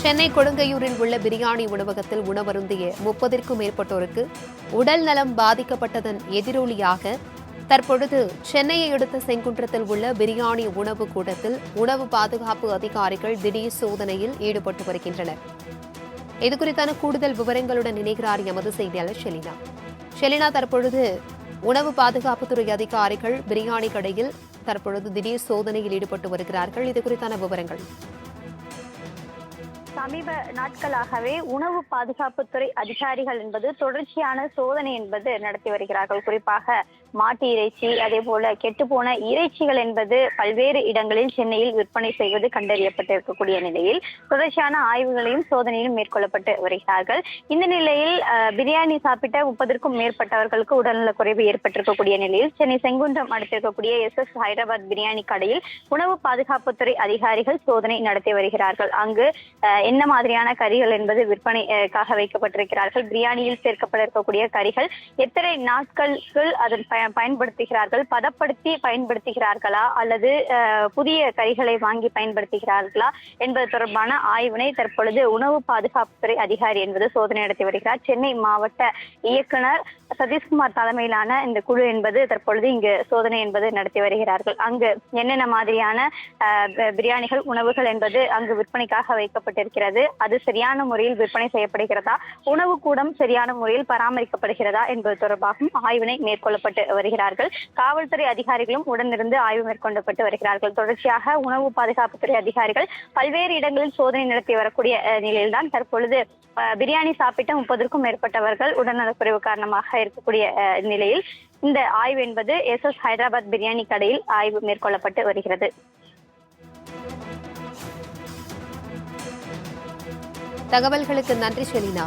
சென்னை கொடுங்கையூரில் உள்ள பிரியாணி உணவகத்தில் உணவருந்திய 30ற்கும் மேற்பட்டோருக்கு உடல் நலம் பாதிக்கப்பட்டதன் எதிரொலியாக தற்பொழுது சென்னையை அடுத்த செங்குன்றத்தில் உள்ள பிரியாணி உணவு கூடத்தில் உணவு பாதுகாப்பு அதிகாரிகள் திடீர் சோதனையில் ஈடுபட்டு வருகின்றனர். இதுகுறித்தான கூடுதல் விவரங்களுடன் இணைகிறார் எமது செய்தியாளர் ஷெலினா. ஷெலினா, தற்பொழுது உணவு பாதுகாப்புத்துறை அதிகாரிகள் பிரியாணி கடையில் தற்பொழுது திடீர் சோதனையில் ஈடுபட்டு வருகிறார்கள். இது குறித்தான விவரங்கள். சமீப நாட்களாகவே உணவு பாதுகாப்புத்துறை அதிகாரிகள் என்பது தொடர்ச்சியான சோதனை என்பது நடத்தி வருகிறார்கள். குறிப்பாக மாட்டு இறைச்சி, அதே போல கெட்டுப்போன இறைச்சிகள் என்பது பல்வேறு இடங்களில் சென்னையில் விற்பனை செய்வது கண்டறியப்பட்டிருக்கக்கூடிய நிலையில் தொடர்ச்சியான ஆய்வுகளையும் சோதனையும் மேற்கொள்ளப்பட்டு வருகிறார்கள். இந்த நிலையில் பிரியாணி சாப்பிட்ட 30ற்கும் மேற்பட்டவர்களுக்கு உடல்நலக் குறைவு ஏற்பட்டிருக்கக்கூடிய நிலையில் சென்னை செங்குன்றம் அடுத்திருக்கக்கூடிய SS ஹைதராபாத் பிரியாணி கடையில் உணவு பாதுகாப்புத்துறை அதிகாரிகள் சோதனை நடத்தி வருகிறார்கள். அங்கு என்ன மாதிரியான கறிகள் என்பது விற்பனைக்காக வைக்கப்பட்டிருக்கிறார்கள், பிரியாணியில் சேர்க்கப்பட இருக்கக்கூடிய கறிகள் எத்தனை நாட்களுக்கு அதன் பயன்படுத்துகிறார்கள், பதப்படுத்தி பயன்படுத்துகிறார்களா அல்லது புதிய கறிகளை வாங்கி பயன்படுத்துகிறார்களா என்பது தொடர்பான ஆய்வினை தற்பொழுது உணவு பாதுகாப்புத்துறை அதிகாரி என்பது சோதனை நடத்தி வருகிறார். சென்னை மாவட்ட இயக்குனர் சதீஷ்குமார் தலைமையிலான இந்த குழு என்பது தற்பொழுது இங்கு சோதனை என்பது நடத்தி வருகிறார்கள். அங்கு என்னென்ன மாதிரியான பிரியாணிகள் உணவுகள் என்பது அங்கு விற்பனைக்காக வைக்கப்பட்டிருக்கிறது, அது சரியான முறையில் விற்பனை செய்யப்படுகிறதா, உணவு கூடம் சரியான முறையில் பராமரிக்கப்படுகிறதா என்பது தொடர்பாகவும் ஆய்வினை மேற்கொள்ளப்பட்டு வருகிறார்கள். காவல்துறை அதிகாரிகளும் உடனிருந்து ஆய்வு மேற்கொள்ளப்பட்டு வருகிறார்கள். தொடர்ச்சியாக உணவு பாதுகாப்புத்துறை அதிகாரிகள் பல்வேறு இடங்களில் சோதனை நடத்தி வரக்கூடிய நிலையில்தான் தற்பொழுது பிரியாணி சாப்பிட்ட 30ற்கும் மேற்பட்டவர்கள் உடல்நலக்குறைவு காரணமாக இருக்கக்கூடிய நிலையில் இந்த ஆய்வு என்பது SS ஹைதராபாத் பிரியாணி கடையில் ஆய்வு மேற்கொள்ளப்பட்டு வருகிறது. தகவல்களுக்கு நன்றி ஷெலினா.